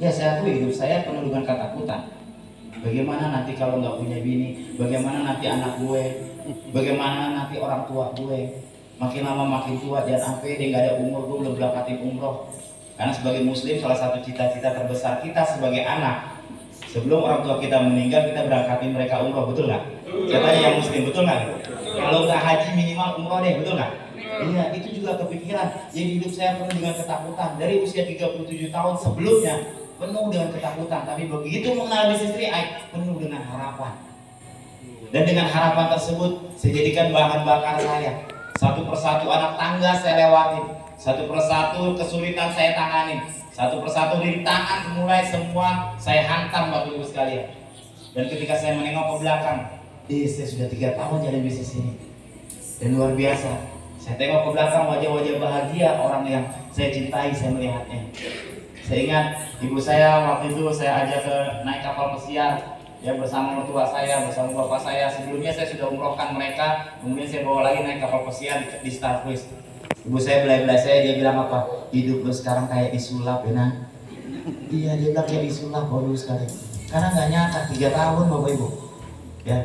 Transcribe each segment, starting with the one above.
Ya saya akui hidup saya penuh dengan ketakutan. Bagaimana nanti kalau nggak punya bini? Bagaimana nanti anak gue? Bagaimana nanti orang tua gue? Makin lama makin tua, jangan sampai dia nggak ada umur, gue belum berangkatin umroh. Karena sebagai muslim salah satu cita-cita terbesar kita sebagai anak, sebelum orang tua kita meninggal kita berangkatin mereka umroh, betul nggak? Katanya yang muslim, betul nggak? Kalau nggak haji minimal umroh deh, betul nggak? Iya, itu juga kepikiran. Jadi hidup saya penuh dengan ketakutan. Dari usia 37 tahun sebelumnya penuh dengan ketakutan, tapi begitu mengenal bisnis AI penuh dengan harapan. Dan dengan harapan tersebut saya jadikan bahan bakar saya. Satu persatu anak tangga saya lewatin, satu persatu kesulitan saya tanganin, satu persatu rintangan mulai semua saya hantam Bapak Ibu sekalian. Dan ketika saya menengok ke belakang, saya sudah 3 tahun jalan bisnis ini. Dan luar biasa, saya tengok ke belakang wajah-wajah bahagia orang yang saya cintai, saya melihatnya. Saya ingat ibu saya waktu itu saya ajak ke naik kapal pesiar ya bersama mertua saya, bersama bapak saya. Sebelumnya saya sudah umrohkan mereka, kemudian saya bawa lagi naik kapal pesiar di Star Cruise. Ibu saya belai-belai saya, dia bilang apa? Hidup lu sekarang kayak disulap ya Nan. Iya, dia bilang kayak disulap baru sekali. Karena nggak nyangka 3 tahun Bapak Ibu ya,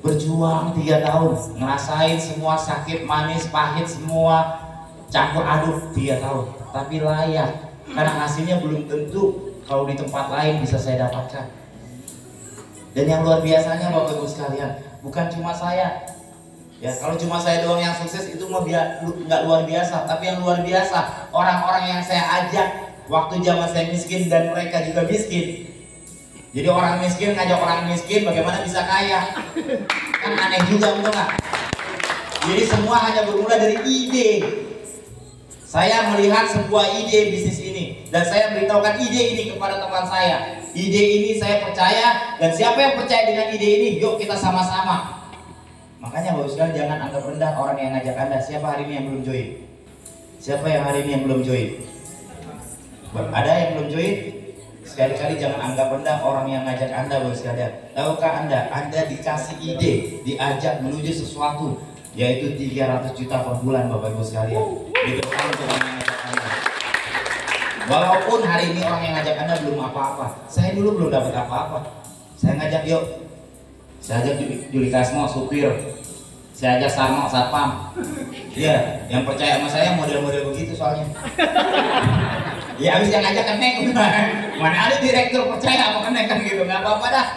berjuang 3 tahun, ngerasain semua sakit, manis, pahit, semua campur aduk 3 tahun, tapi layak. Karena hasilnya belum tentu kalau di tempat lain bisa saya dapatkan. Dan yang luar biasanya Bapak Ibu sekalian, bukan cuma saya ya, kalau cuma saya doang yang sukses itu mah nggak luar biasa. Tapi yang luar biasa orang-orang yang saya ajak waktu zaman saya miskin dan mereka juga miskin. Jadi orang miskin ngajak orang miskin bagaimana bisa kaya, kan aneh juga, betul nggak? Jadi semua hanya bermula dari ide. Saya melihat sebuah ide bisnis ini dan saya beritahukan ide ini kepada teman saya. Ide ini saya percaya, dan siapa yang percaya dengan ide ini, yuk kita sama-sama. Makanya Bapak sekalian jangan anggap rendah orang yang ngajak Anda. Siapa hari ini yang belum join? Siapa yang hari ini yang belum join? Ada yang belum join? Sekali-kali jangan anggap rendah orang yang ngajak Anda Bapak sekalian. Tahukah Anda dikasih ide, diajak menuju sesuatu, yaitu 300 juta per bulan Bapak Ibu sekalian. Itu kan untuk orang yang ngajak Anda. Walaupun hari ini orang yang ngajak Anda belum apa-apa, saya dulu belum dapat apa-apa. Saya ngajak yuk, saya ajak Juli Kasmo supir, saya ajak Sarmo satpam. Iya, yang percaya sama saya model-model begitu soalnya. Ya habis yang ngajak kenek, mana ada direktur percaya sama kenek kan gitu, nggak apa-apa dah.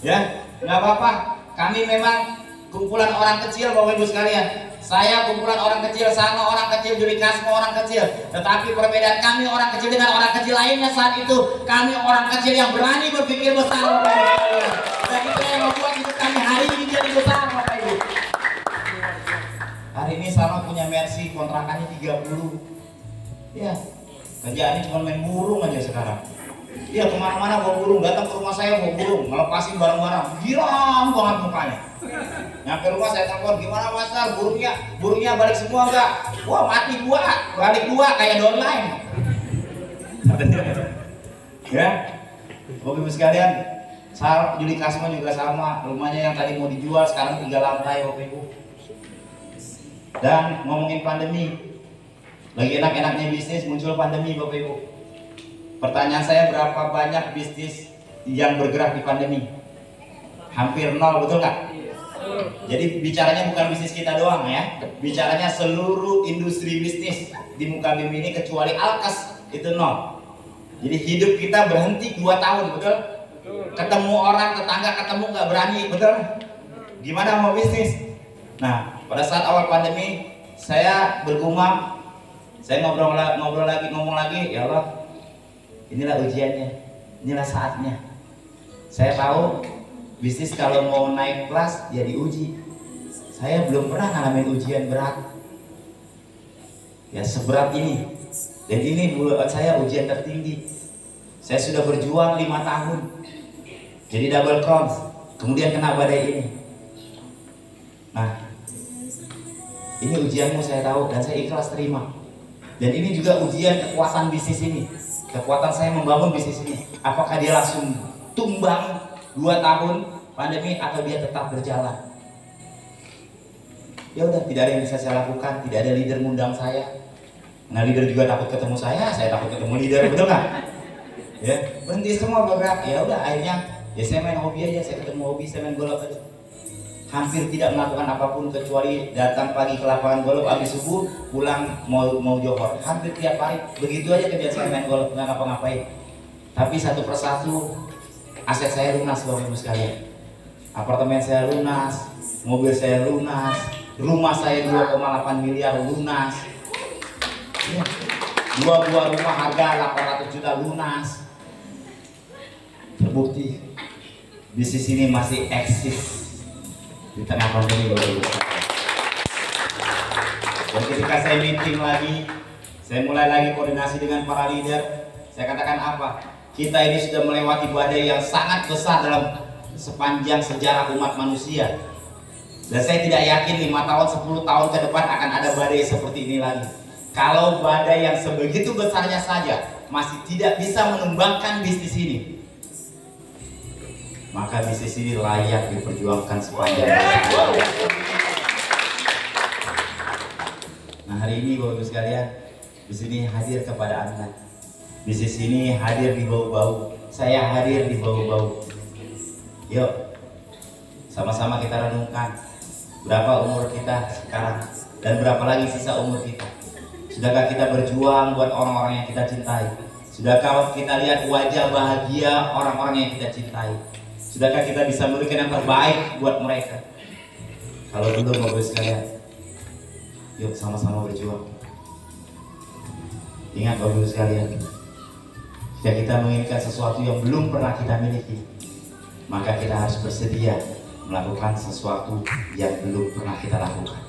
Ya, nggak apa-apa. Kami memang kumpulan orang kecil Bapak Ibu sekalian. Saya kumpulan orang kecil, sama orang kecil, Juli Kasmo orang kecil. Tetapi perbedaan kami orang kecil dengan orang kecil lainnya saat itu, kami orang kecil yang berani berpikir besar Bapak Ibu. Dan itu yang membuat hidup kami hari ini jadi besar Bapak Ibu. Hari ini sama punya Mercy, kontrakannya 30. Ya, kerjaannya cuma main burung aja sekarang. Dia kemana-mana bawa burung, datang ke rumah saya bawa burung, ngelepasin barang-barang, girang banget mukanya. Nyampe rumah saya telepon, gimana Mas Sal, burungnya balik semua enggak? Wah mati dua, balik dua kayak online. Ya, Bapak Ibu sekalian, Juli Kasmo juga sama, rumahnya yang tadi mau dijual sekarang 3 lantai Bapak Ibu. Dan ngomongin pandemi, lagi enak-enaknya bisnis muncul pandemi Bapak Ibu. Pertanyaan saya, berapa banyak bisnis yang bergerak di pandemi? Hampir nol, betul nggak? Jadi bicaranya bukan bisnis kita doang ya, bicaranya seluruh industri bisnis di muka bumi ini kecuali Alkes itu nol. Jadi hidup kita berhenti 2 tahun, betul? Ketemu orang tetangga ketemu nggak berani, betul? Gimana mau bisnis? Nah, pada saat awal pandemi saya bergumam, saya ngomong lagi, ya Allah, inilah ujiannya, inilah saatnya. Saya tahu bisnis kalau mau naik kelas ya diuji. Saya belum pernah ngalamin ujian berat ya seberat ini, dan ini buat saya ujian tertinggi. Saya sudah berjuang 5 tahun jadi double crown, kemudian kena badai ini. Nah, ini ujianmu saya tahu dan saya ikhlas terima. Dan ini juga ujian kekuatan bisnis ini, kekuatan saya membangun bisnis ini. Apakah dia langsung tumbang 2 tahun pandemi atau dia tetap berjalan? Ya udah, tidak ada yang bisa saya lakukan, tidak ada leader ngundang saya. Nah, leader juga takut ketemu saya takut ketemu leader, betul nggak? Ya, berhenti semua bergerak. Ya udah, akhirnya ya saya main hobi aja, saya ketemu hobi, saya main golf aja. Hampir tidak melakukan apapun kecuali datang pagi ke lapangan golf, habis subuh pulang mau johor. Hampir tiap hari begitu aja kerjaan saya, main golf, nggak ngapa-ngapain. Tapi satu persatu aset saya lunas, Bapak Ibu sekalian. Apartemen saya lunas, mobil saya lunas, rumah saya 2,8 miliar lunas. Ya. 2 buah rumah harga 800 juta lunas. Terbukti bisnis ini masih eksis di tengah pandemi. Dan ketika saya meeting lagi, saya mulai lagi koordinasi dengan para leader, saya katakan apa? Kita ini sudah melewati badai yang sangat besar dalam sepanjang sejarah umat manusia. Dan saya tidak yakin 5 tahun, 10 tahun ke depan akan ada badai seperti ini lagi. Kalau badai yang sebegitu besarnya saja masih tidak bisa menumbangkan bisnis ini, maka bisnis ini layak diperjuangkan sepanjang masa. Nah, hari ini Bapak Ibu sekalian, di sini hadir kepada Anda. Bisnis ini hadir di bau-bau. Saya hadir di bau-bau. Yuk, sama-sama kita renungkan berapa umur kita sekarang dan berapa lagi sisa umur kita. Sudahkah kita berjuang buat orang-orang yang kita cintai? Sudahkah kita lihat wajah bahagia orang-orang yang kita cintai? Sudahkah kita bisa memberikan yang terbaik buat mereka? Kalau belum, Bapak Ibu sekalian, yuk sama-sama berjuang. Ingat Bapak Ibu sekalian, jika kita menginginkan sesuatu yang belum pernah kita miliki, maka kita harus bersedia melakukan sesuatu yang belum pernah kita lakukan.